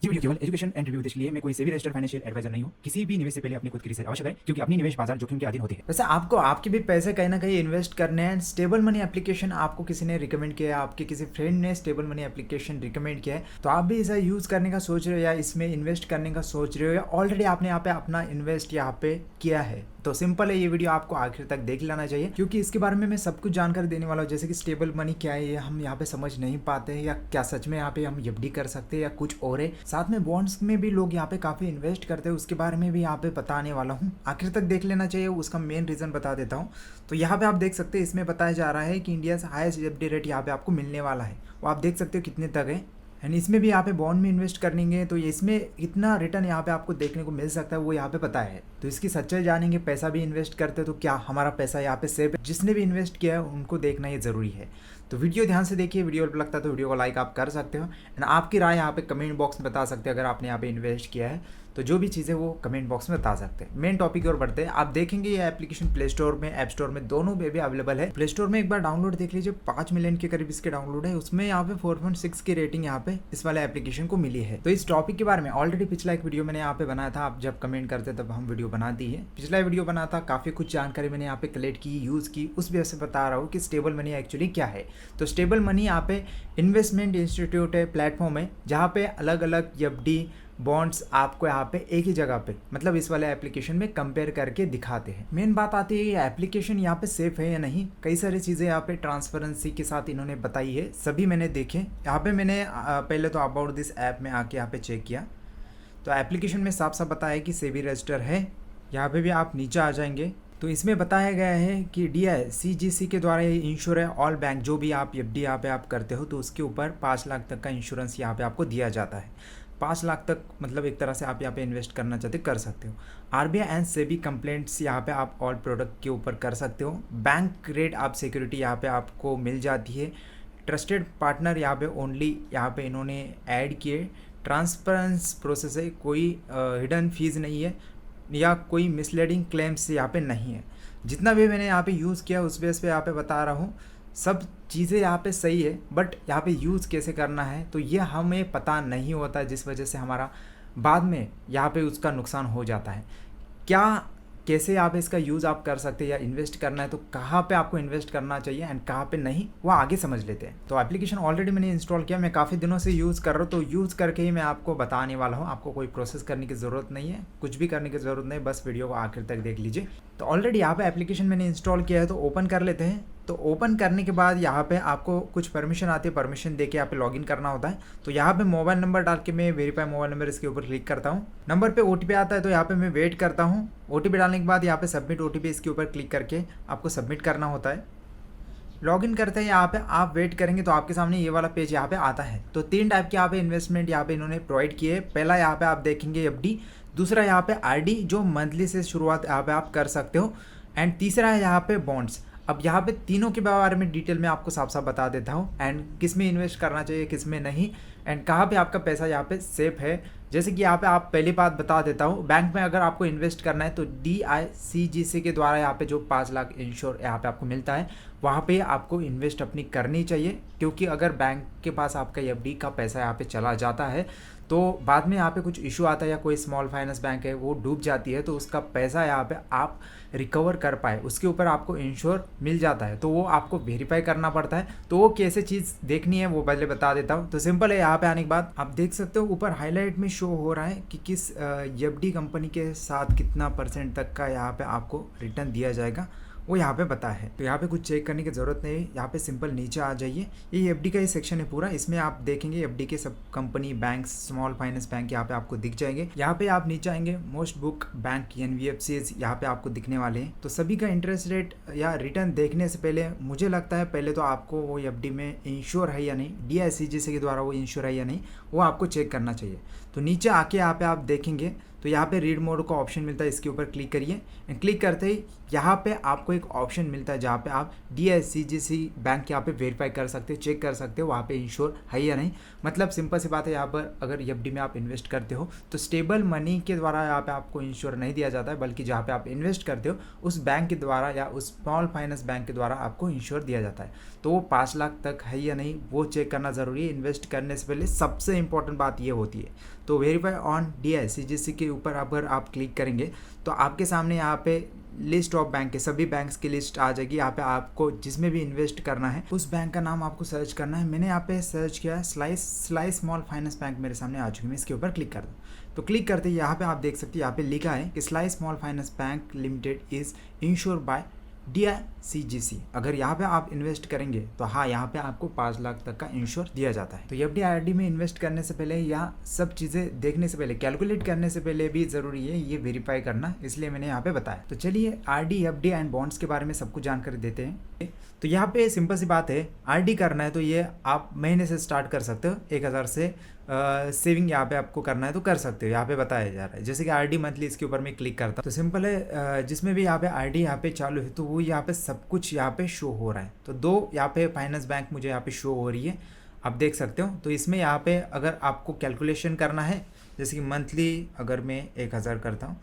ये वीडियो केवल education and review उद्देश्य के लिए मैं कोई सेबी रजिस्टर्ड फाइनेंशियल एडवाइजर नहीं हूँ। किसी भी निवेश से पहले अपनी खुद की रिसर्च आवश्यक है, क्योंकि अपनी निवेश बाजार जोखिम के अधीन होती है। वैसे आपको आपके भी पैसे कहीं ना कहीं इन्वेस्ट करने हैं। स्टेबल मनी एप्लीकेशन आपको किसी ने रिकमेंड किया है, आपके किसी फ्रेंड ने स्टेबल मनी एप्लीकेशन रिकमेंड किया है, तो आप भी इसे यूज़ करने का सोच रहे हो या इसमें इन्वेस्ट करने का सोच रहे हो या ऑलरेडी आपने यहाँ पे अपना इन्वेस्ट यहाँ पे किया है, तो सिंपल है, ये वीडियो आपको आखिर तक देख लेना चाहिए, क्योंकि इसके बारे में मैं सब कुछ जानकारी देने वाला हूँ। जैसे कि स्टेबल मनी क्या है, ये हम यहाँ पे समझ नहीं पाते हैं, या क्या सच में यहाँ पे हम एफडी कर सकते हैं या कुछ और है। साथ में बॉन्ड्स में भी लोग यहाँ पे काफ़ी इन्वेस्ट करते हैं, उसके बारे में भी यहाँ पे बताने वाला हूँ। आखिर तक देख लेना चाहिए, उसका मेन रीज़न बता देता हूँ। तो यहाँ पे आप देख सकते हैं, इसमें बताया जा रहा है कि इंडिया से हाईएस्ट एफडी रेट यहाँ पे आपको मिलने वाला है। वो आप देख सकते हो कितने तक है। एंड इसमें भी यहाँ पे बॉन्ड में इन्वेस्ट करेंगे तो इसमें इतना रिटर्न यहाँ पे आपको देखने को मिल सकता है, वो यहाँ पे पता है। तो इसकी सच्चाई जानेंगे। पैसा भी इन्वेस्ट करते तो क्या हमारा पैसा यहाँ पे सेफ है? जिसने भी इन्वेस्ट किया है उनको देखना ये ज़रूरी है। तो वीडियो ध्यान से देखिए, वीडियो लगता है तो वीडियो को लाइक आप कर सकते हो एंड आपकी राय यहाँ पे कमेंट बॉक्स में बता सकते हैं। अगर आपने यहाँ पे इन्वेस्ट किया है तो जो भी चीज़ें वो कमेंट बॉक्स में बता सकते हैं। मेन टॉपिक और बढ़ते हैं। आप देखेंगे ये एप्लीकेशन प्ले स्टोर में, ऐप स्टोर में, दोनों पे भी अवेलेबल है। प्ले स्टोर में एक बार डाउनलोड देख लीजिए, 5 मिलियन के करीब इसके डाउनलोड है। उसमें यहाँ पे 4.6 की रेटिंग यहाँ पे इस वाले एप्लीकेशन को मिली है। तो इस टॉपिक के बारे में ऑलरेडी पिछला एक वीडियो मैंने यहाँ पे बनाया था। आप जब कमेंट करते तब हम वीडियो बनाती है। पिछला वीडियो बना था, काफ़ी कुछ जानकारी मैंने यहाँ पे कलेक्ट की, यूज़ की, उस वजह से बता रहा हूँ कि स्टेबल मनी एक्चुअली क्या है। तो स्टेबल मनी यहाँ पे इन्वेस्टमेंट इंस्टीट्यूट है, प्लेटफॉर्म है, जहाँ पे अलग अलग एफडी बॉन्ड्स आपको यहाँ पे एक ही जगह पे, मतलब इस वाले एप्लीकेशन में कंपेयर करके दिखाते हैं। मेन बात आती है ये एप्लीकेशन यहाँ पे सेफ है या नहीं। कई सारी चीज़ें यहाँ पे ट्रांसपेरेंसी के साथ इन्होंने बताई है, सभी मैंने देखे। यहाँ पे मैंने पहले तो अबाउट दिस ऐप में आके यहाँ पे चेक किया, तो एप्लीकेशन में साफ साफ बताया कि सेबी रजिस्टर है। यहाँ पे भी आप नीचे आ जाएंगे तो इसमें बताया गया है कि DICGC के द्वारा ये इंश्योर है ऑल बैंक। जो भी आप एफडी यहाँ पे आप करते हो तो उसके ऊपर 5 लाख तक का इंश्योरेंस यहाँ पे आपको दिया जाता है। 5 लाख तक मतलब एक तरह से आप यहाँ पे इन्वेस्ट करना चाहते कर सकते हो। RBI एंड सेबी कंप्लेंट्स यहाँ पे आप ऑल प्रोडक्ट के ऊपर कर सकते हो। बैंक ग्रेड आप सिक्योरिटी यहाँ पे आपको मिल जाती है। ट्रस्टेड पार्टनर यहाँ पे ओनली यहाँ पे इन्होंने ऐड किए। ट्रांसपेरेंस प्रोसेस है, कोई हिडन फीस नहीं है या कोई मिसलीडिंग क्लेम्स यहाँ पे नहीं है। जितना भी मैंने यहाँ पे यूज़ किया उस बेस पे यहाँ पे बता रहा हूँ। सब चीज़ें यहाँ पे सही है, बट यहाँ पे यूज़ कैसे करना है तो ये हमें पता नहीं होता, जिस वजह से हमारा बाद में यहाँ पे उसका नुकसान हो जाता है। क्या कैसे आप इसका यूज़ आप कर सकते हैं या इन्वेस्ट करना है तो कहाँ पे आपको इन्वेस्ट करना चाहिए एंड कहाँ पे नहीं, वो आगे समझ लेते हैं। तो एप्लीकेशन ऑलरेडी मैंने इंस्टॉल किया, मैं काफ़ी दिनों से यूज़ कर रहा हूँ, तो यूज़ करके ही मैं आपको बताने वाला हूँ। आपको कोई प्रोसेस करने की ज़रूरत नहीं है, कुछ भी करने की ज़रूरत नहीं, बस वीडियो को आखिर तक देख लीजिए। तो ऑलरेडी यहाँ पे एप्लीकेशन मैंने इंस्टॉल किया है, तो ओपन कर लेते हैं। तो ओपन करने के बाद यहाँ पे आपको कुछ परमिशन आती है, परमिशन देके यहाँ पे लॉगिन करना होता है। तो यहाँ पे मोबाइल नंबर डाल के मैं वेरीफाई मोबाइल नंबर इसके ऊपर क्लिक करता हूँ। नंबर पे OTP आता है, तो यहाँ पे मैं वेट करता हूँ। OTP डालने के बाद यहाँ पे सबमिट OTP इसके ऊपर क्लिक करके आपको सबमिट करना होता है। लॉगिन करते हैं, यहाँ पे आप वेट करेंगे तो आपके सामने ये वाला पेज यहाँ पे आता है। तो 3 टाइप के यहाँ पे इन्वेस्टमेंट यहाँ पे इन्होंने प्रोवाइड किए। पहला यहाँ पे आप देखेंगे एफडी, दूसरा यहाँ पे RD जो मंथली से शुरुआत यहाँ पे आप कर सकते हो, एंड तीसरा है यहाँ पे बॉन्ड्स। अब यहाँ पे तीनों के बारे में डिटेल में आपको साफ साफ बता देता हूँ, एंड किस में इन्वेस्ट करना चाहिए किस में नहीं, एंड कहाँ पे आपका पैसा यहाँ पे सेफ है। जैसे कि यहाँ पे आप पहली बात बता देता हूँ, बैंक में अगर आपको इन्वेस्ट करना है तो DICGC के द्वारा यहाँ पे जो 5 लाख इंश्योर यहाँ पे आपको मिलता है, वहाँ पे आपको इन्वेस्ट अपनी करनी चाहिए। क्योंकि अगर बैंक के पास आपका एफडी का पैसा यहाँ पे चला जाता है तो बाद में यहाँ पे कुछ इशू आता है या कोई स्मॉल फाइनेंस बैंक है वो डूब जाती है, तो उसका पैसा यहाँ पे आप रिकवर कर पाए उसके ऊपर आपको इंश्योर मिल जाता है। तो वो आपको वेरीफाई करना पड़ता है। तो वो कैसे चीज़ देखनी है वो पहले बता देता हूँ। तो सिंपल है, यहाँ पे आने के बाद आप देख सकते हो ऊपर हाईलाइट में शो हो रहा है कि किस एफडी कंपनी के साथ कितना % तक का यहाँ पे आपको रिटर्न दिया जाएगा, वो यहाँ पे बता है। तो यहाँ पे कुछ चेक करने की ज़रूरत नहीं है, यहाँ पे सिंपल नीचे आ जाइए। ये एफडी का ही सेक्शन है पूरा, इसमें आप देखेंगे एफडी के सब company, banks, small Finance bank यहाँ पे आपको दिख जाएंगे। यहाँ पे आप नीचे आएंगे, मोस्ट बुक बैंक NBFCs यहाँ पे आपको दिखने वाले हैं। तो सभी का इंटरेस्ट रेट या रिटर्न देखने से पहले मुझे लगता है पहले तो आपको वो एफडी में इंश्योर है या नहीं, DICGC के द्वारा वो इंश्योर है या नहीं, वो आपको चेक करना चाहिए। तो नीचे आके यहाँ पे आप देखेंगे तो यहाँ पे रीड मोड का ऑप्शन मिलता है, इसके ऊपर क्लिक करिए। क्लिक करते ही यहाँ पे आपको एक ऑप्शन मिलता है जहाँ पे आप DICGC बैंक यहाँ पे वेरीफाई कर सकते हो, चेक कर सकते हो वहाँ पे इंश्योर है या नहीं। मतलब सिंपल सी बात है, यहाँ पर अगर एफडी में आप इन्वेस्ट करते हो तो स्टेबल मनी के द्वारा यहाँ पे आपको इंश्योर नहीं दिया जाता है, बल्कि जहाँ पे आप इन्वेस्ट करते हो उस बैंक के द्वारा या उस स्मॉल फाइनेंस बैंक के द्वारा आपको इंश्योर दिया जाता है। तो वो 5 लाख तक है या नहीं वो चेक करना ज़रूरी है इन्वेस्ट करने से पहले। सबसे इंपॉर्टेंट बात ये होती है। तो वेरीफाई ऑन DICGC के ऊपर अगर आप क्लिक करेंगे तो आपके सामने यहाँ पे लिस्ट ऑफ बैंक के सभी बैंक्स की लिस्ट आ जाएगी। यहाँ पे आपको जिसमें भी इन्वेस्ट करना है उस बैंक का नाम आपको सर्च करना है। मैंने यहाँ पे सर्च किया है स्लाइस स्मॉल फाइनेंस बैंक, मेरे सामने आ चुकी है। मैं इसके ऊपर क्लिक कर दूँ तो क्लिक करते ही यहाँ पे आप देख सकते हैं, यहाँ पे लिखा है कि Slice Small Finance Bank Limited is insured by DICGC। अगर यहाँ पे आप इन्वेस्ट करेंगे तो हाँ, यहाँ पे आपको 5 लाख तक का इंश्योर दिया जाता है। तो FD में इन्वेस्ट करने से पहले या सब चीज़ें देखने से पहले, कैलकुलेट करने से पहले भी ज़रूरी है ये वेरीफाई करना, इसलिए मैंने यहाँ पे बताया। तो चलिए RD, FD एंड बॉन्ड्स के बारे में सब कुछ जानकारी देते हैं। तो यहाँ पे सिंपल सी बात है, RD करना है तो ये आप महीने से स्टार्ट कर सकते हो। 1000 से सेविंग यहाँ पे आपको करना है तो कर सकते हो, यहाँ पे बताया जा रहा है। जैसे कि RD मंथली, इसके ऊपर मैं क्लिक करता हूँ तो सिंपल है, जिसमें भी यहाँ पे RD यहाँ पे चालू है तो वो यहाँ पे सब कुछ यहाँ पे शो हो रहा है। तो 2 यहाँ पे फाइनेंस बैंक मुझे यहाँ पे शो हो रही है, आप देख सकते हो। तो इसमें यहाँ पे अगर आपको कैलकुलेशन करना है, जैसे कि मंथली अगर मैं 1000 करता हूँ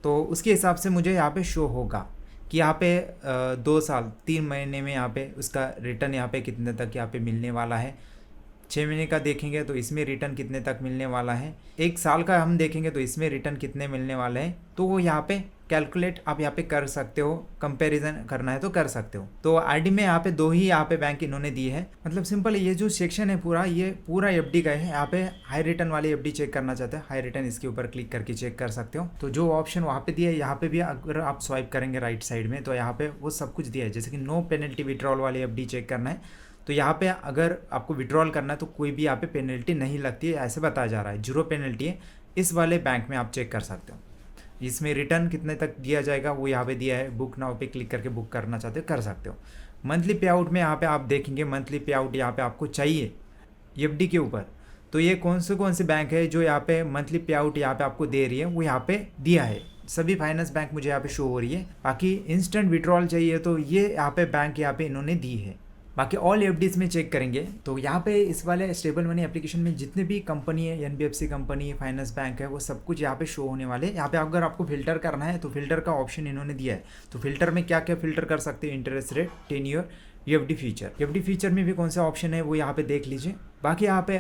तो उसके हिसाब से मुझे यहाँ पे शो होगा कि यहाँ पे 2 साल 3 महीने में यहाँ पे उसका रिटर्न यहाँ पे कितने तक यहाँ पे मिलने वाला है। 6 महीने का देखेंगे तो इसमें रिटर्न कितने तक मिलने वाला है। 1 साल का हम देखेंगे तो इसमें रिटर्न कितने मिलने वाले हैं। तो वो यहाँ पे कैलकुलेट आप यहाँ पे कर सकते हो, कंपैरिजन करना है तो कर सकते हो। तो RD में यहाँ पे 2 ही यहाँ पे बैंक इन्होंने दिए हैं। मतलब सिंपल, ये जो सेक्शन है पूरा, ये पूरा FD का है। यहाँ पे हाई रिटर्न वाली FD चेक करना चाहते हैं, हाई रिटर्न इसके ऊपर क्लिक करके चेक कर सकते हो। तो जो ऑप्शन वहाँ पे दिया है, यहाँ पे भी अगर आप स्वाइप करेंगे राइट साइड में तो यहाँ पे वो सब कुछ दिया है। जैसे कि नो पेनल्टी विड्रॉल वाली FD चेक करना है तो यहाँ पे अगर आपको विड्रॉल करना है तो कोई भी यहाँ पे पेनल्टी नहीं लगती है, ऐसे बताया जा रहा है, 0 पेनल्टी है। इस वाले बैंक में आप चेक कर सकते हो। इसमें रिटर्न कितने तक दिया जाएगा वो यहाँ पे दिया है। बुक नाउ पे क्लिक करके बुक करना चाहते हो कर सकते हो। मंथली पे आउट में यहाँ पे आप देखेंगे, मंथली पे आउट यहाँ पे आपको चाहिए FD के ऊपर। तो ये कौन से बैंक है जो यहाँ पे मंथली पे आउट यहाँ पे आपको दे रही है, वो यहाँ पे दिया है। सभी फाइनेंस बैंक मुझे यहाँ पे शो हो रही है। बाकी इंस्टेंट विड्रॉल चाहिए तो ये यहाँ पे बैंक यहाँ पे इन्होंने दी है। बाकी ऑल FDs में चेक करेंगे तो यहाँ पे इस वाले स्टेबल मनी एप्लीकेशन में जितने भी कंपनी है, NBFC कंपनी, फाइनेंस बैंक है, वो सब कुछ यहाँ पे शो होने वाले हैं। यहाँ पे अगर आपको फिल्टर करना है तो फिल्टर का ऑप्शन इन्होंने दिया है। तो फिल्टर में क्या क्या फिल्टर कर सकते हैं, interest rate, tenure, FD feature में भी कौन सा ऑप्शन है वो यहाँ पे देख लीजिए। बाकी यहाँ पे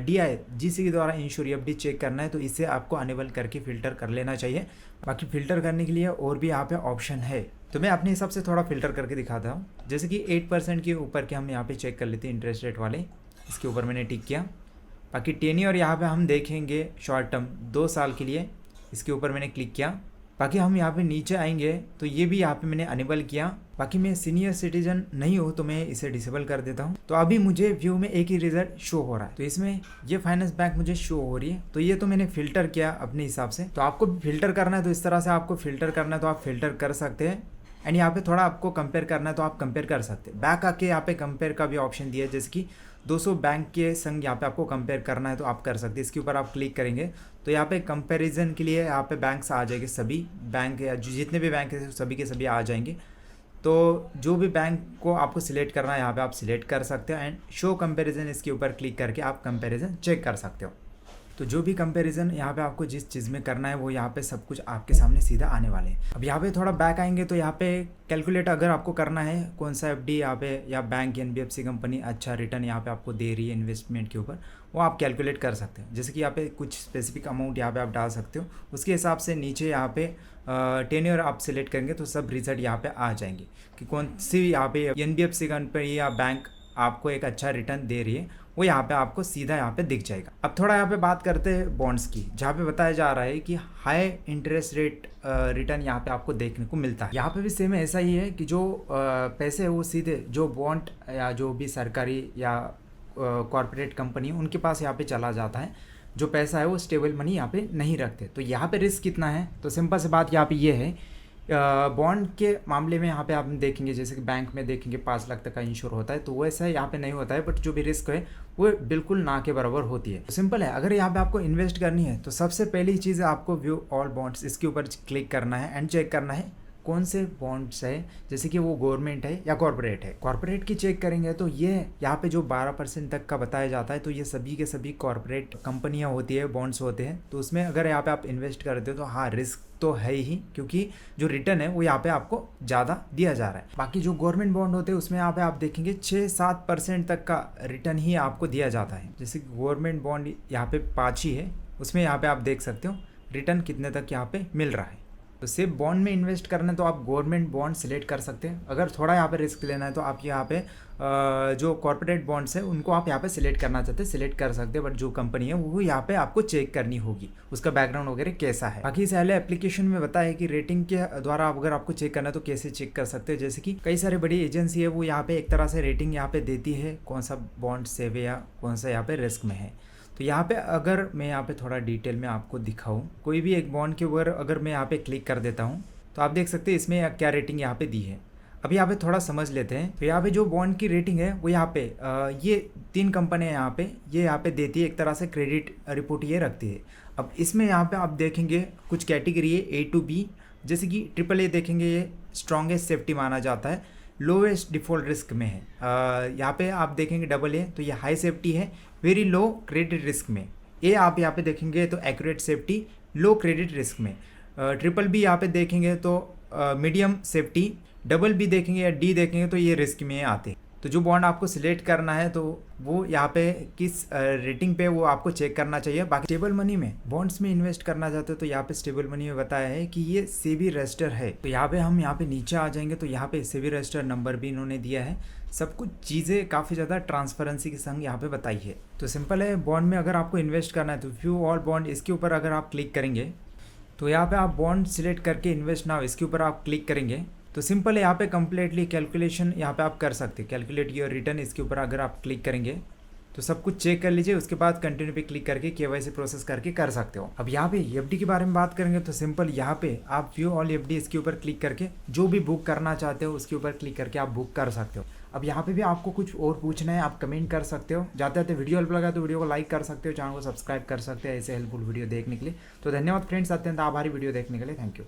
DICGC के द्वारा इंश्योर FD चेक करना है तो इसे आपको अनेबल करके फिल्टर कर लेना चाहिए। बाकी फिल्टर करने के लिए और भी यहाँ पे ऑप्शन है, तो मैं अपने हिसाब से थोड़ा फिल्टर करके दिखाता हूँ। जैसे कि 8% के ऊपर के हम यहाँ पे चेक कर लेते हैं, इंटरेस्ट रेट वाले, इसके ऊपर मैंने टिक किया। बाकी टेन्योर यहाँ पे हम देखेंगे शॉर्ट टर्म 2 साल के लिए, इसके ऊपर मैंने क्लिक किया। बाकी हम यहाँ पे नीचे आएंगे तो ये भी यहाँ पे मैंने अनेबल किया। बाकी मैं सीनियर सिटीजन नहीं हूँ तो मैं इसे डिसेबल कर देता हूँ। तो अभी मुझे व्यू में एक ही रिजल्ट शो हो रहा है, तो इसमें ये फाइनेंस बैंक मुझे शो हो रही है। तो ये तो मैंने फिल्टर किया अपने हिसाब से। तो आपको फिल्टर करना है तो इस तरह से आपको फिल्टर करना है तो आप फिल्टर कर सकते हैं। एंड यहाँ पे थोड़ा आपको कंपेयर करना है तो आप कंपेयर कर सकते हैं। बैक आके यहाँ पे कंपेयर का भी ऑप्शन दिया है, जैसे कि 200 बैंक के संग यहाँ पे आपको कंपेयर करना है तो आप कर सकते हैं। इसके ऊपर आप क्लिक करेंगे तो यहाँ पे कंपैरिजन के लिए यहाँ पे बैंक्स आ जाएंगे, सभी बैंक या जितने भी बैंक हैं सभी के सभी आ जाएंगे। तो जो भी बैंक को आपको सिलेक्ट करना है यहाँ पे आप सिलेक्ट कर सकते हो। एंड शो कंपैरिजन, इसके ऊपर क्लिक करके आप कंपैरिजन चेक कर सकते हो। तो जो भी कंपैरिजन यहाँ पे आपको जिस चीज़ में करना है वो यहाँ पे सब कुछ आपके सामने सीधा आने वाले हैं। अब यहाँ पे थोड़ा बैक आएंगे तो यहाँ पे कैलकुलेट अगर आपको करना है कौन सा FD यहाँ पे या बैंक NBFC कंपनी अच्छा रिटर्न यहाँ पे आपको दे रही है इन्वेस्टमेंट के ऊपर, वो आप कैलकुलेट कर सकते हो। जैसे कि यहाँ पे कुछ स्पेसिफिक अमाउंट यहाँ पे आप डाल सकते हो, उसके हिसाब से नीचे यहाँ पे टेन्योर आप सिलेक्ट करेंगे तो सब रिजल्ट यहाँ पे आ जाएंगे कि कौन सी यहाँ पे NBFC कंपनी या बैंक आपको एक अच्छा रिटर्न दे रही है, वो यहाँ पे आपको सीधा यहाँ पे दिख जाएगा। अब थोड़ा यहाँ पे बात करते हैं बॉन्ड्स की, जहाँ पे बताया जा रहा है कि हाई इंटरेस्ट रेट रिटर्न यहाँ पे आपको देखने को मिलता है। यहाँ पे भी सेम ऐसा ही है कि जो पैसे है वो सीधे जो बॉन्ड या जो भी सरकारी या कॉरपोरेट कंपनी उनके पास यहाँ पे चला जाता है। जो पैसा है वो स्टेबल मनी यहाँ पे नहीं रखते। तो यहाँ पे रिस्क कितना है, तो सिंपल सी बात यहाँ पे ये है, बॉन्ड के मामले में यहाँ पे आप देखेंगे जैसे कि बैंक में देखेंगे 5 लाख तक का इंश्योर होता है, तो वैसा यहाँ पे नहीं होता है। बट जो भी रिस्क है वो बिल्कुल ना के बराबर होती है। तो सिंपल है, अगर यहाँ पे आपको इन्वेस्ट करनी है तो सबसे पहली चीज़ आपको व्यू ऑल बॉन्ड्स, इसके ऊपर क्लिक करना है एंड चेक करना है कौन से बॉन्ड्स है, जैसे कि वो गवर्नमेंट है या कॉर्पोरेट है। कॉर्पोरेट की चेक करेंगे तो ये यहाँ पे जो 12% तक का बताया जाता है, तो ये सभी के सभी कॉर्पोरेट कंपनियां होती है, बॉन्ड्स होते हैं। तो उसमें अगर यहाँ पे आप इन्वेस्ट करते हो तो हाँ रिस्क तो है ही, क्योंकि जो रिटर्न है वो यहाँ पे आपको ज़्यादा दिया जा रहा है। बाकी जो गवर्नमेंट बॉन्ड होते हैं उसमें यहाँ पे आप देखेंगे 6-7% तक का रिटर्न ही आपको दिया जाता है। जैसे गवर्नमेंट बॉन्ड यहाँ पे 5 ही है उसमें यहाँ पे आप देख सकते हो रिटर्न कितने तक यहाँ पे मिल रहा है। तो सिर्फ बॉन्ड में इन्वेस्ट करना है तो आप गवर्नमेंट बॉन्ड सिलेक्ट कर सकते हैं। अगर थोड़ा यहाँ पे रिस्क लेना है तो आप यहाँ पे जो कॉर्पोरेट बॉन्ड्स है उनको आप यहाँ पे सिलेक्ट करना चाहते हैं सिलेक्ट कर सकते हैं, बट जो कंपनी है वो यहाँ पे आपको चेक करनी होगी उसका बैकग्राउंड वगैरह कैसा है। बाकी इस पहले एप्लीकेशन में बताया कि रेटिंग के द्वारा अगर आपको चेक करना है तो कैसे चेक कर सकते हैं। जैसे कि कई सारे बड़ी एजेंसी है वो यहाँ पे एक तरह से रेटिंग यहाँ पे देती है कौन सा बॉन्ड सेव है या कौन सा यहाँ पे रिस्क में है। तो यहाँ पे अगर मैं यहाँ पे थोड़ा डिटेल में आपको दिखाऊं, कोई भी एक बॉन्ड के ऊपर अगर मैं यहाँ पे क्लिक कर देता हूँ तो आप देख सकते हैं इसमें क्या रेटिंग यहाँ पे दी है। अब यहाँ पे थोड़ा समझ लेते हैं। तो यहाँ पे जो बॉन्ड की रेटिंग है वो यहाँ पे ये 3 कंपनियाँ यहाँ पे देती है, एक तरह से क्रेडिट रिपोर्ट ये रखती है। अब इसमें यहाँ पे आप देखेंगे कुछ कैटेगरी है A to B, जैसे कि AAA देखेंगे ये स्ट्रॉन्गेस्ट सेफ्टी माना जाता है, लोवेस्ट डिफ़ॉल्ट रिस्क में है। यहाँ पे आप देखेंगे AA तो ये हाई सेफ्टी है, वेरी लो क्रेडिट रिस्क में। A आप यहाँ पे देखेंगे तो एक्यूरेट सेफ्टी, लो क्रेडिट रिस्क में। BBB यहाँ पे देखेंगे तो मीडियम सेफ्टी, B देखेंगे या D देखेंगे तो ये रिस्क में आते हैं। तो जो बॉन्ड आपको सिलेक्ट करना है तो वो यहाँ पे किस रेटिंग पे वो आपको चेक करना चाहिए। बाकी स्टेबल मनी में बॉन्ड्स में इन्वेस्ट करना चाहते हो तो यहाँ पे स्टेबल मनी में बताया है कि ये सेबी रजिस्टर है। तो यहाँ पे हम यहाँ पे नीचे आ जाएंगे तो यहाँ पे सेबी रजिस्टर नंबर भी इन्होंने दिया है। सब कुछ चीज़ें काफ़ी ज़्यादा ट्रांसपेरेंसी के संग यहाँ पे बताई है। तो सिंपल है, बॉन्ड में अगर आपको इन्वेस्ट करना है तो व्यू ऑल बॉन्ड इसके ऊपर अगर आप क्लिक करेंगे तो यहाँ पे आप बॉन्ड सिलेक्ट करके इन्वेस्ट नाउ इसके ऊपर आप क्लिक करेंगे तो सिंपल है यहाँ पे कम्प्लीटली कैलकुलेशन यहाँ पे आप कर सकते हैं। कैलकुलेट योर रिटर्न इसके ऊपर अगर आप क्लिक करेंगे तो सब कुछ चेक कर लीजिए, उसके बाद कंटिन्यू पे क्लिक करके KYC प्रोसेस करके कर सकते हो। अब यहाँ पे FD के बारे में बात करेंगे तो सिंपल यहाँ पे आप व्यू ऑल FD इसके ऊपर क्लिक करके जो भी बुक करना चाहते हो उसके ऊपर क्लिक करके आप बुक कर सकते हो। अब यहाँ पे भी आपको कुछ और पूछना है आप कमेंट कर सकते हो। जाते जाते वीडियो हेल्प लगा तो वीडियो को लाइक कर सकते हो, चैनल को सब्सक्राइब कर सकते हो ऐसे हेल्पफुल वीडियो देखने के लिए। तो धन्यवाद फ्रेंड्स, अत्यंत आभारी वीडियो देखने के लिए, थैंक यू।